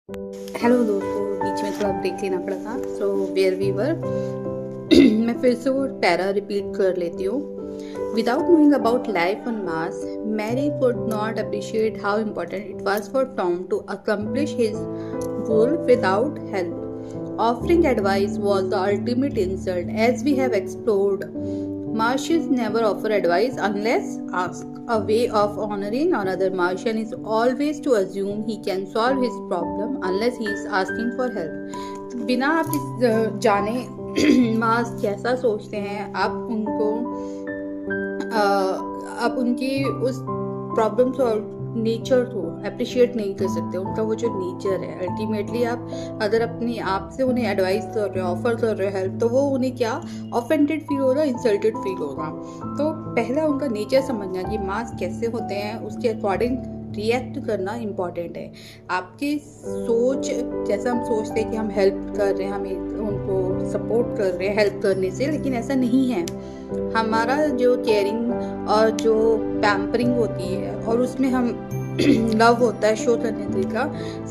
Hello दोस्तों, बीच में थोड़ा ब्रेक लेना पड़ा था। सो वेयर वी वर मैं फिर से वो पैरा रिपीट कर लेती हूँ। Without knowing about life on Mars, Mary could not appreciate how important it was for Tom to accomplish his goal without help. Offering advice was the ultimate insult, as we have explored. Martians never offer advice unless asked. A way of honoring another Martian is always to assume he can solve his problem unless he is asking for help. बिना आप जाने Mars कैसा सोचते हैं, आप उनकी उस problem solve nature को अप्रिशिएट नहीं कर सकते. उनका वो जो नेचर है, अल्टीमेटली आप अगर अपने आप से उन्हें एडवाइस कर रहे हो, ऑफर कर रहे हो हेल्प, तो वो उन्हें क्या ऑफेंडेड फील होगा, इंसल्टेड फील होगा. तो पहला उनका नेचर समझना कि मार्स कैसे होते हैं, उसके अकॉर्डिंग रिएक्ट करना इम्पॉर्टेंट है. आपकी सोच, जैसा हम सोचते हैं कि हम हेल्प कर रहे हैं, हमें उनको सपोर्ट कर रहे हैं हेल्प करने से, लेकिन ऐसा नहीं है. हमारा जो केयरिंग और जो पैम्परिंग होती है और उसमें हम लव होता है शो करने तरीका,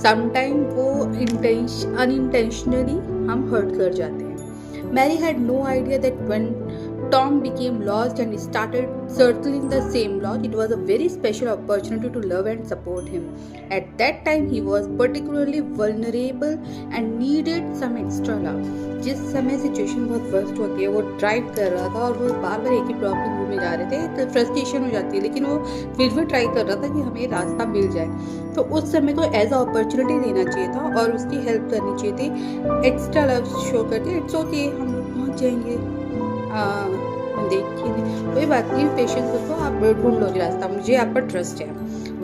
समटाइम वो अनइंटेंशनली हम हर्ट कर जाते हैं. Mary had no idea that when Tom became lost and started circling the same lodge, it was a very special opportunity to love and support him. At that time, he was particularly vulnerable and needed some extra love. जिस समय situation बहुत worst होती है, वो drive कर रहा था और वो बार बार एक ही प्रॉब्लम में जा रहे थे, तो फ्रस्ट्रेशन हो जाती है, लेकिन वो फिर भी ट्राई कर रहा था कि हमें रास्ता मिल जाए. तो उस समय को एज अ अपॉर्चुनिटी लेना चाहिए था और उसकी हेल्प करनी चाहिए थी. एक्स्ट्रा लव शो करके इट्स ओके, हम लोग पहुँच जाएंगे, देखिए कोई बात नहीं, पेशेंस रखो, आप ढूंढ लोगे रास्ता, मुझे आप पर ट्रस्ट है.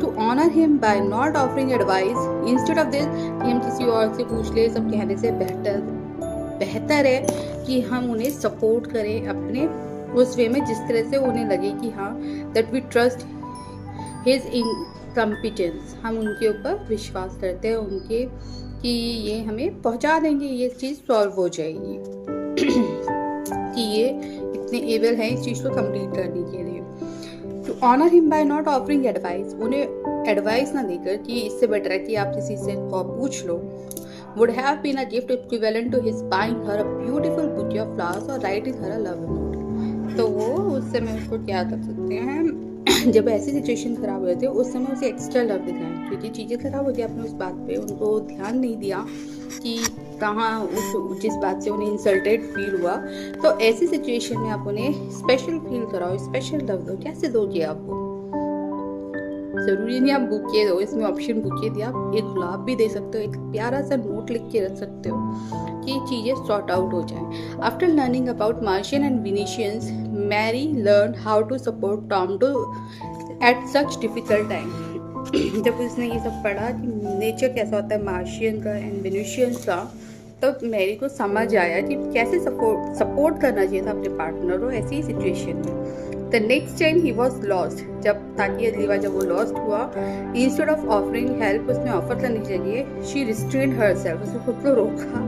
To honour him by not offering advice instead of this कि हम किसी और से पूछ ले, सब कहने से बेहतर है कि हम उन्हें सपोर्ट करें अपने उस वे में, जिस तरह से उन्हें लगे कि हाँ that we trust his incompetence, हम उनके ऊपर विश्वास करते हैं उनके कि ये हमें पहुंचा देंगे, ये चीज़ सॉल्व हो जाएगी कि ये इतने एबल हैं इस चीज़ को कंप्लीट करने के लिए. To honour him by not offering advice, उन्हें एडवाइस ना देकर कि इससे बेटर है कि आप किसी से पूछ लो, would have been a gift equivalent to his buying her a beautiful bouquet of flowers or writing her a love note. तो वो उस समय उसको क्या कर सकते हैं जब ऐसी सिचुएशन खराब हो जाती है, उस समय उसे एक्स्ट्रा लव दिखाएं, क्योंकि चीज़ें खराब होती है. आपने उस बात पे उनको ध्यान नहीं दिया कि कहाँ उस जिस बात से उन्हें इंसल्टेड फील हुआ, तो ऐसी सिचुएशन में आप उन्हें स्पेशल फील कराओ, स्पेशल लव दो. कैसे दोगे आपको? जरूरी नहीं आप बुके दो, इसमें ऑप्शन बुके दिया, आप एक गुलाब भी दे सकते हो, एक प्यारा सा नोट लिख के रख सकते हो कि चीज़ें सॉर्ट आउट हो जाए. After learning about Martians and Venusians, Mary learn how to support Tom to at such difficult time. जब उसने ये सब पढ़ा कि नेचर कैसा होता है मार्शियन का एंड विनीशियंस का, तो मैरी को समझ आया कि कैसे सपोर्ट करना चाहिए था अपने पार्टनर को ऐसी सिचुएशन में. The next time he was lost, ताकि अगली बार जब वो लॉस्ट हुआ, इंस्टेड ऑफ ऑफरिंग हेल्प, उसने ऑफर करनी चाहिए, शी रिस्ट्रेन्ड हरसेल्फ, उसने खुद को रोका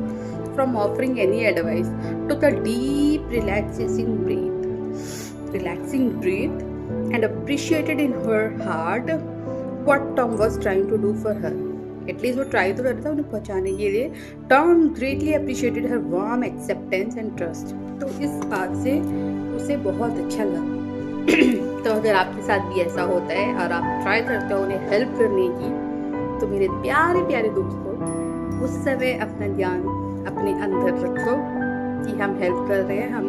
from offering any advice, took a deep relaxing breath and appreciated in her heart what Tom was trying to do for her. At least वो try तो करता उन्हें पहुंचाने के लिए. Tom greatly appreciated her warm acceptance and trust. तो इस बात से उसे बहुत अच्छा लगा. तो अगर आपके साथ भी ऐसा होता है और आप ट्राई करते हो उन्हें हेल्प करने की, तो मेरे प्यारे प्यारे दोस्तों, उस समय अपना ध्यान अपने अंदर रखो कि हम हेल्प कर रहे हैं, हम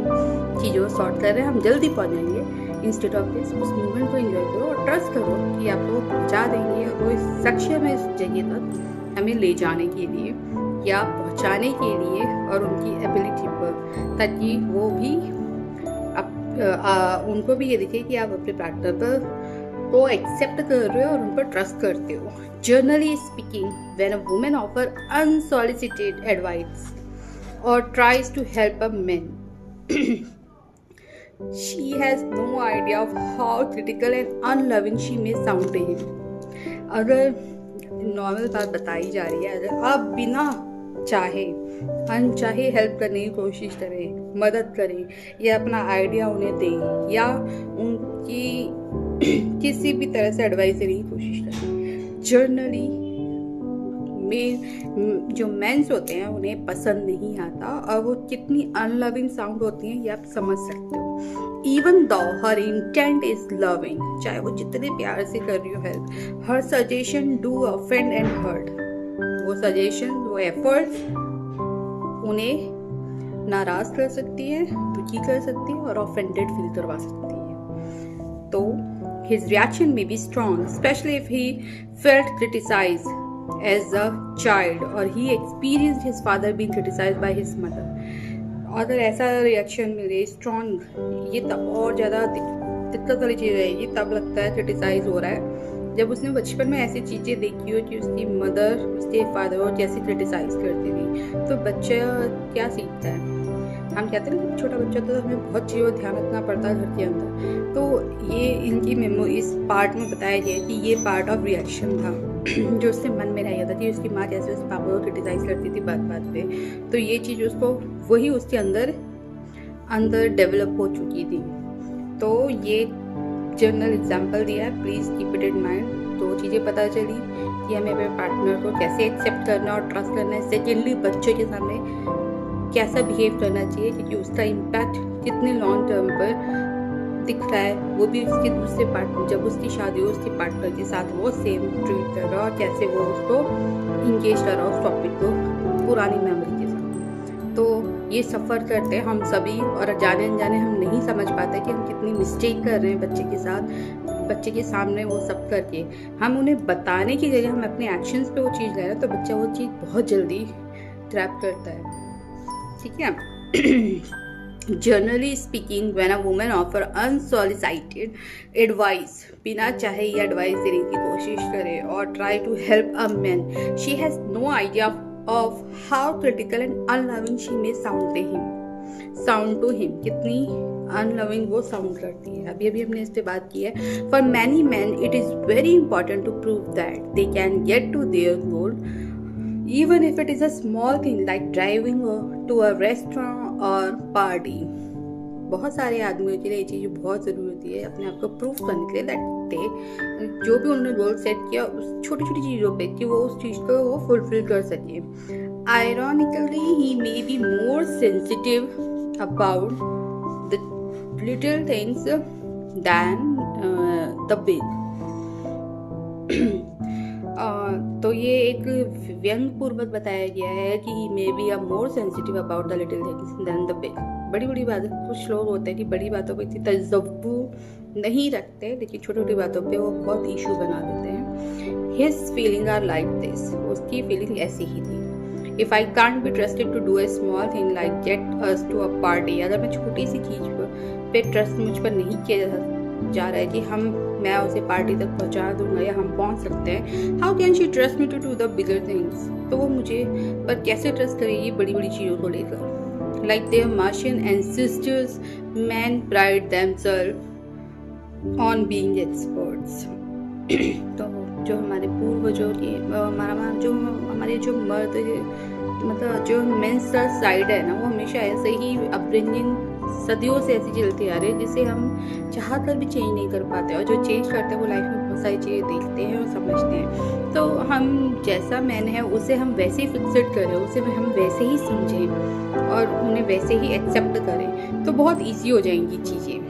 चीज़ों को सॉर्ट कर रहे हैं, हम जल्दी पहुंच जाएंगे. इंस्टेड ऑफ दिस, उस मूवमेंट को एंजॉय करो और ट्रस्ट करो कि आप लोग पहुँचा देंगे और वो सक्षम है इस जगह तक हमें ले जाने के लिए या पहुँचाने के लिए और उनकी एबिलिटी पर, ताकि वो भी उनको भी ये दिखे कि आप अपने पार्टनर पर को एक्सेप्ट कर रहे हो और उन पर ट्रस्ट करते हो. Generally speaking, when a woman offer unsolicited advice or tries to help a man, she has no idea of how critical and unloving she may sound to him. अगर नॉर्मल बात बताई जा रही है, अगर आप बिना चाहे अनचाहे हेल्प करने की कोशिश करें, मदद करें या अपना आइडिया उन्हें दें या उनकी किसी भी तरह से एडवाइस देने की कोशिश करें, जनरली जो मेंस होते हैं उन्हें पसंद नहीं आता, और वो कितनी अनलविंग साउंड होती हैं ये आप समझ सकते हो। Even though her intent is loving, चाहे वो जितने प्यार से कर रही हो help, her suggestion do offend and hurt, वो सजेशन वो एफर्ट्स उन्हें नाराज कर सकती है, दुखी कर सकती है और ऑफेंडेड फील करवा सकती है। तो his reaction may be strong, especially if he felt criticized as a child or he experienced his father being criticized by his mother. अगर ऐसा रिएक्शन मिले स्ट्रॉन्ग, ये तब और ज़्यादा दिक्कत वाली चीज़ रहेगी, तब लगता है क्रिटिसाइज हो रहा है जब उसने बचपन में ऐसी चीज़ें देखी हो कि उसकी मदर उसके फादर और जैसे क्रिटिसाइज करती थी, तो बच्चा क्या सीखता है। हम कहते हैं ना छोटा बच्चा तो हमें बहुत चीज़ों ध्यान रखना पड़ता है घर के अंदर, तो ये इनकी मेमो इस पार्ट में बताया गया कि ये पार्ट ऑफ रिएक्शन था जो उसके मन में रह गया था कि उसकी माँ जैसे उसके पापा को क्रिटिसाइज करती थी बात बात पे, तो ये चीज़ उसको वही उसके अंदर डेवलप हो चुकी थी। तो ये जनरल एग्जाम्पल दिया है, please keep it in mind. दो चीज़ें पता चली कि हमें अपने पार्टनर को कैसे एक्सेप्ट करना और ट्रस्ट करना है। सेकेंडली बच्चों के सामने कैसा बिहेव करना चाहिए, क्योंकि उसका इम्पैक्ट कितने लॉन्ग टर्म पर दिख रहा है, वो भी उसके दूसरे पार्टनर, जब उसकी शादी हो उसके पार्टनर के साथ वो सेम ट्रीट कर रहा और कैसे वो उसको इंगेज कर रहा उस टॉपिक को पुरानी मेमोरी के साथ। तो ये सफ़र करते हैं हम सभी, और जाने अनजाने हम नहीं समझ पाते कि हम कितनी मिस्टेक कर रहे हैं बच्चे के साथ, बच्चे के सामने वो सब करके। हम उन्हें बताने की जगह हम अपने एक्शंस पे वो चीज़ ले रहे हैं, तो बच्चा वो चीज़ बहुत जल्दी ट्रैप करता है। ठीक है। Generally speaking, when a woman offer unsolicited advice, बिना चाहे ये एडवाइस देने की कोशिश करे और try to help a man, she has no idea of how critical and unloving she may sound to him, कितनी अनलविंग वो साउंड करती है। अभी हमने इस पे बात की है। For many men, it is very important to prove that they can get to their goal, even if it is a small thing like driving to a restaurant और पार्टी। बहुत सारे आदमियों के लिए ये चीज़ बहुत ज़रूरी होती है अपने आप को प्रूव करने के लिए, दैट जो भी उन्होंने गोल सेट किया उस छोटी छोटी चीज़ों पे कि वो उस चीज़ को वो फुलफिल कर सके। Ironically he may be more sensitive about the little things than the big. तो ये एक व्यंग पूर्वक बताया गया है कि he may be more sensitive about the little things than the big. बड़ी बड़ी बातें, कुछ लोग होते हैं कि बड़ी बातों पे इतनी तजव्वू नहीं रखते, लेकिन छोटी छोटी बातों पे वो बहुत इशू बना देते हैं। His feeling are like this, उसकी फीलिंग ऐसी ही थी। If I can't be trusted to do a small thing like get us to a party, अगर मैं छोटी सी चीज पे ट्रस्ट मुझ पर नहीं किया जा रहा है कि मैं उसे पार्टी तक पहुंचा दूंगा या हम पहुंच सकते हैं, how can she trust me to do the bigger things, तो वो मुझे पर कैसे ट्रस्ट करेगी बड़ी बड़ी चीज़ों को लेकर। Like their Martian ancestors man pride themselves on being experts. तो जो हमारे पूर्वजों की हमारे जो मर्द मतलब जो मेंस का साइड है ना, वो हमेशा ऐसे ही अपब्रिंगिंग सदियों से ऐसी चलती आ रही है जिसे हम चाह कर भी चेंज नहीं कर पाते, और जो चेंज करते हैं वो लाइफ में बहुत सारी चीज़ें देखते हैं और समझते हैं। तो हम जैसा मैन है उसे हम वैसे ही फिक्सेड करें, उसे हम वैसे ही समझें और उन्हें वैसे ही एक्सेप्ट करें, तो बहुत ईजी हो जाएंगी चीज़ें।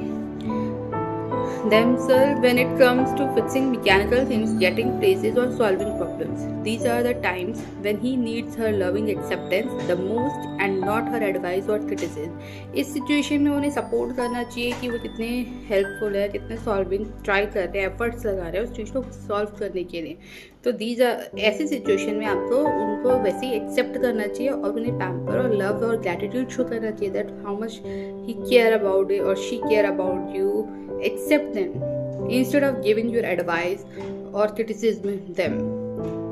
themselves when it comes to fixing mechanical things, getting places or solving problems. These are the times when he needs her loving acceptance the most and not her advice or criticism. इस situation में उन्हें support करना चाहिए कि वो कितने helpful है, कितने सॉल्विंग ट्राई कर रहे हैं, एफर्ट्स लगा रहे हैं उस चीज़ को सॉल्व करने के लिए। तो दीज ऐसी सिचुएशन में आपको उनको वैसे ही एक्सेप्ट करना चाहिए और उन्हें पैम्पर और लव और ग्रैटिट्यूड शो करना चाहिए that how much he care about it और she care about you. Accept them instead of giving your advice or criticism them.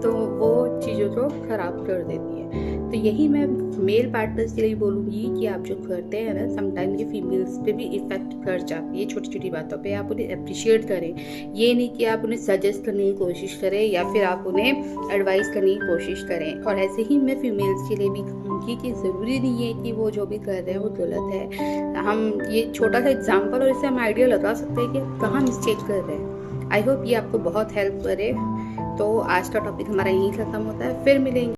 तो वो चीज़ों को ख़राब कर देती है। तो यही मैं मेल पार्टनर्स के लिए बोलूँगी कि आप जो करते हैं ना, समटाइम ये फीमेल्स पे भी इफेक्ट कर जाती है छोटी छोटी बातों पे। आप उन्हें अप्रिशिएट करें, ये नहीं कि आप उन्हें सजेस्ट करने की कोशिश करें या फिर आप उन्हें एडवाइस करने की कोशिश करें। और ऐसे ही मैं फीमेल्स के लिए भी कहूँगी कि ज़रूरी नहीं है कि वो जो भी कर रहे हैं वो गलत है। हम ये छोटा सा एग्जाम्पल और इससे हम आइडिया लगा सकते हैं कि कहाँ मिस्टेक कर रहे हैं। आई होप ये आपको बहुत हेल्प करे तो आज का टॉपिक हमारा यहीं खत्म होता है, फिर मिलेंगे।